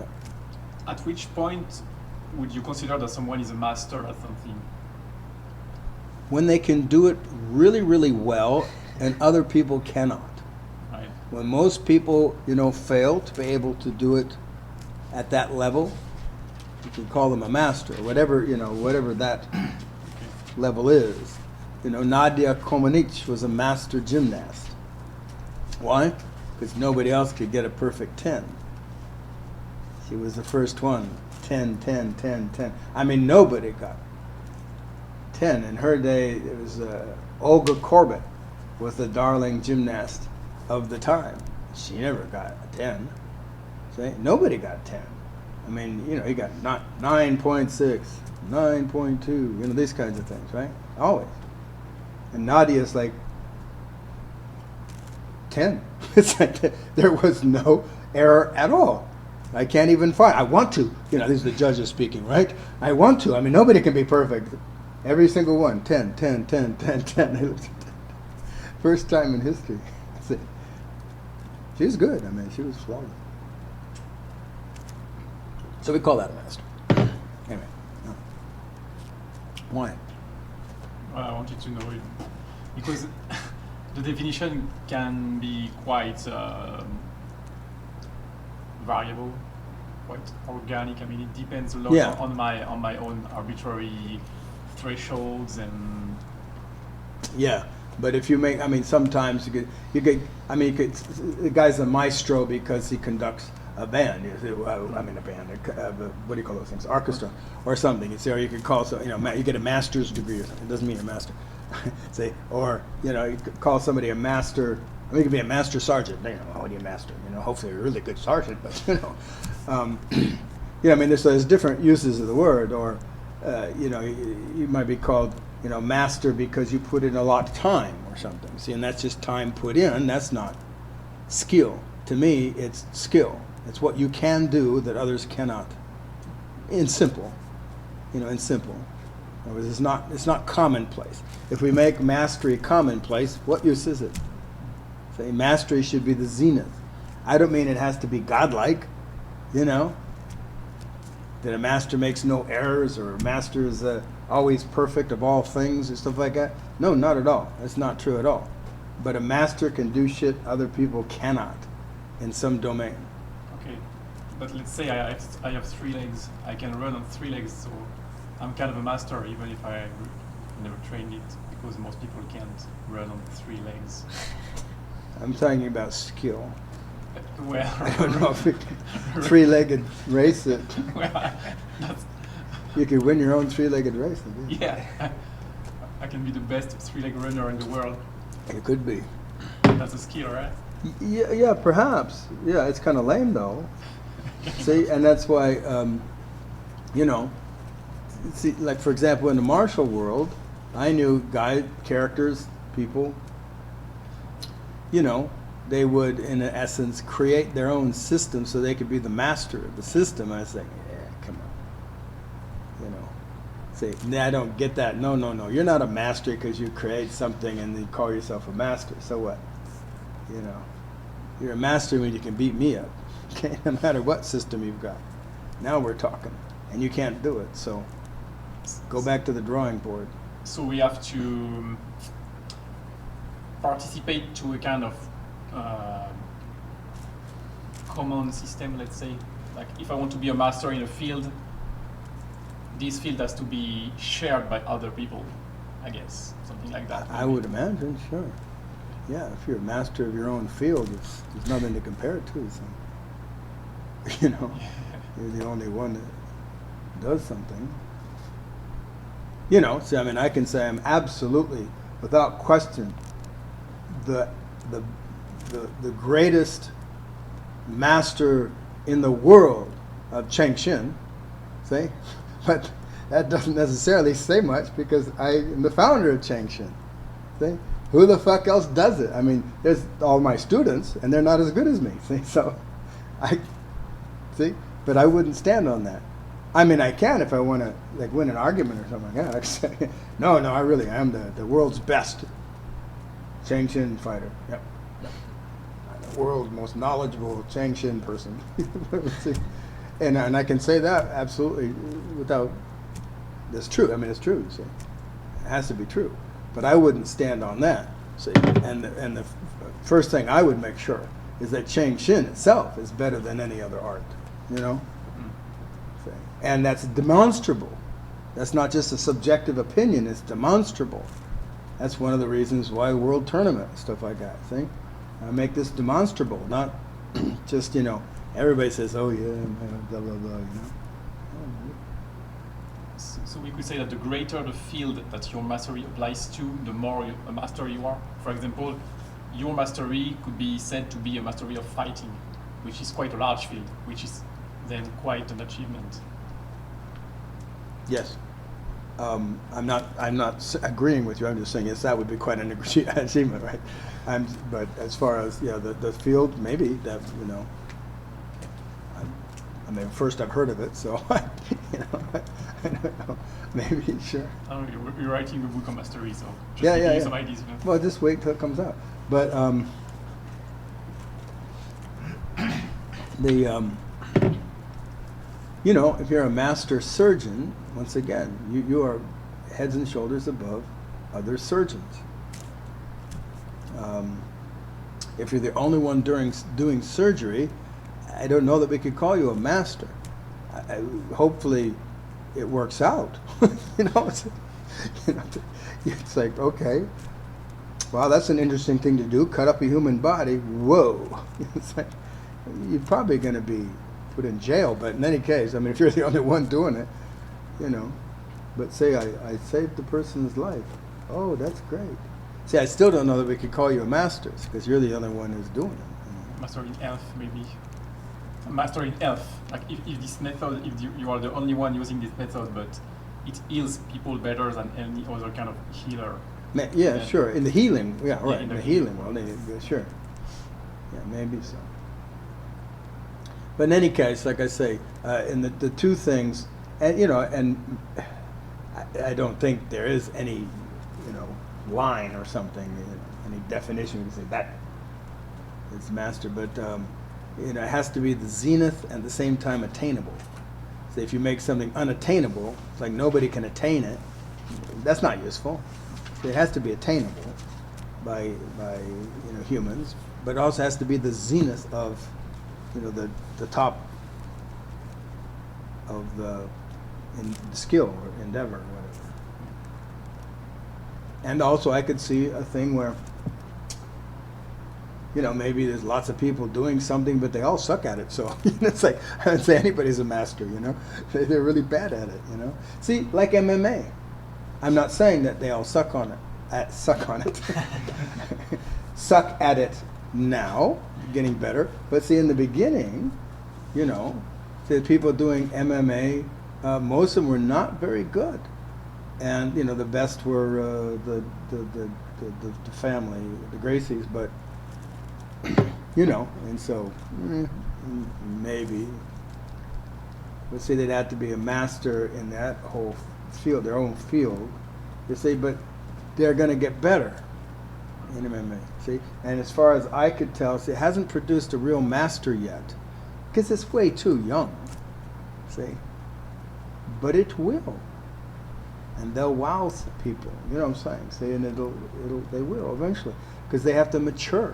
Yeah. At which point would you consider that someone is a master at something? When they can do it really, really well, and other people cannot. Right. When most people, fail to be able to do it at that level, you can call them a master, whatever that Okay. level is. Nadia Comaneci was a master gymnast. Why? Because nobody else could get a perfect 10. She was the first one. 10, 10, 10, 10. I mean, nobody got 10. In her day, it was Olga Korbut was the darling gymnast of the time. She never got a 10. See? Nobody got 10. I mean, he got 9.6, 9.2, these kinds of things, right? Always. And Nadia's like 10. It's like there was no error at all. I can't even find. I want to. These are the judges speaking, right? I want to. I mean, nobody can be perfect. Every single one. 10, 10, 10, 10, 10. First time in history. She was good. I mean, she was flawless. So we call that a master. Anyway. No. Why? Well, I wanted to know it because the definition can be quite variable, quite organic. I mean, it depends a lot Yeah. on my own arbitrary thresholds and. Yeah, but if you make, sometimes the guy's a maestro because he conducts a band. What do you call those things? Orchestra or something. Or you could call you get a master's degree or something. It doesn't mean a master. Say, or you could call somebody a master. You could be a master sergeant. How do you master? Hopefully a really good sergeant, but there's different uses of the word, or you might be called master because you put in a lot of time or something. See, and that's just time put in. That's not skill. To me, it's skill. It's what you can do that others cannot. In simple, in simple. In other words, it's not commonplace. If we make mastery commonplace, what use is it? Say mastery should be the zenith. I don't mean it has to be godlike, that a master makes no errors or a master is always perfect of all things and stuff like that. No, not at all. That's not true at all. But a master can do shit other people cannot in some domain. Okay, but let's say I have 3 legs. I can run on 3 legs, so I'm kind of a master even if I never trained it, because most people can't run on 3 legs. I'm talking about skill. Well, I don't know if you can 3-legged race it. well, that's, You could win your own 3-legged race. I guess. yeah, I can be the best 3-leg runner in the world. It could be. That's a skill, right? Yeah, perhaps. Yeah, it's kind of lame though. See, and that's why, see, like for example, in the martial world, I knew characters, people, they would, in essence, create their own system so they could be the master of the system. I was like, yeah, come on. Say, nah, I don't get that. No. You're not a master because you create something and you call yourself a master. So what? You're a master when you can beat me up. Okay, no matter what system you've got. Now we're talking, and you can't do it. So go back to the drawing board. So we have to participate to a kind of common system, let's say. Like if I want to be a master in a field, this field has to be shared by other people, I guess, something like that. I would imagine, sure. Yeah, if you're a master of your own field, there's nothing to compare it to. So, you're the only one that does something. See, I can say I'm absolutely, without question, the greatest master in the world of Cheng Shin. See? But that doesn't necessarily say much because I am the founder of Cheng Shin. See? Who the fuck else does it? There's all my students, and they're not as good as me. See? So, but I wouldn't stand on that. I can if I want to win an argument or something like that. I can say, no, I really am the world's best Cheng Shin fighter. Yep. I'm the world's most knowledgeable Cheng Shin person. See? and I can say that absolutely without, it's true. I mean, it's true. See, it has to be true. But I wouldn't stand on that. See, and the first thing I would make sure is that Cheng Shin itself is better than any other art. You know, see? And that's demonstrable. That's not just a subjective opinion. It's demonstrable. That's one of the reasons why world tournament and stuff like that. See, I make this demonstrable, not just, you know, everybody says, oh yeah, man, blah blah blah. You know. So we could say that the greater the field that your mastery applies to, the more a master you are. For example, your mastery could be said to be a mastery of fighting, which is quite a large field, which is then quite an achievement. Yes. I'm not agreeing with you. I'm just saying, yes, that would be quite an achievement, right? But as far as, yeah, the field, maybe that, you know, I mean, first I've heard of it, so you know, I don't know. Maybe, sure. I don't know, you're writing a book on mastery, so just Yeah, giving yeah. some ideas. You know. Well, just wait till it comes out. But you know, if you're a master surgeon, once again, you are heads and shoulders above other surgeons. If you're the only one doing surgery, I don't know that we could call you a master. Hopefully, it works out. You know, it's like, okay, wow, that's an interesting thing to do. Cut up a human body. Whoa, it's like, you're probably going to be put in jail. But in any case, I mean, if you're the only one doing it, you know. But say I saved the person's life. Oh, that's great. See, I still don't know that we could call you a master because you're the only one who's doing it. Master in health, maybe. Master in health. Like if this method, if you are the only one using this method, but it heals people better than any other kind of healer. Yeah, then, sure. In the healing, yeah, right. in In the the healing, healing well, sure. Yeah, maybe so. But in any case, like I say, in the two things, and you know, and I don't think there is any, you know, line or something, you know, any definition we can say that is master, but you know, it has to be the zenith and at the same time attainable. So if you make something unattainable, it's like nobody can attain it, that's not useful. So it has to be attainable by you know, humans, but it also has to be the zenith of, you know, the top of the skill or endeavor or whatever. And also I could see a thing where, you know, maybe there's lots of people doing something, but they all suck at it. So it's like, I would say anybody's a master, you know. They're really bad at it, you know. See, like MMA. I'm not saying that they all suck on it. Suck at it now, getting better. But see, in the beginning, you know, the people doing MMA, most of them were not very good. And, you know, the best were the family, the Gracies, but you know, and so maybe, let's say they'd have to be a master in that whole field, their own field. They say, but they're going to get better in MMA. See, and as far as I could tell, see, it hasn't produced a real master yet because it's way too young. See, but it will, and they'll wow people. You know what I'm saying? See, and they will eventually because they have to mature.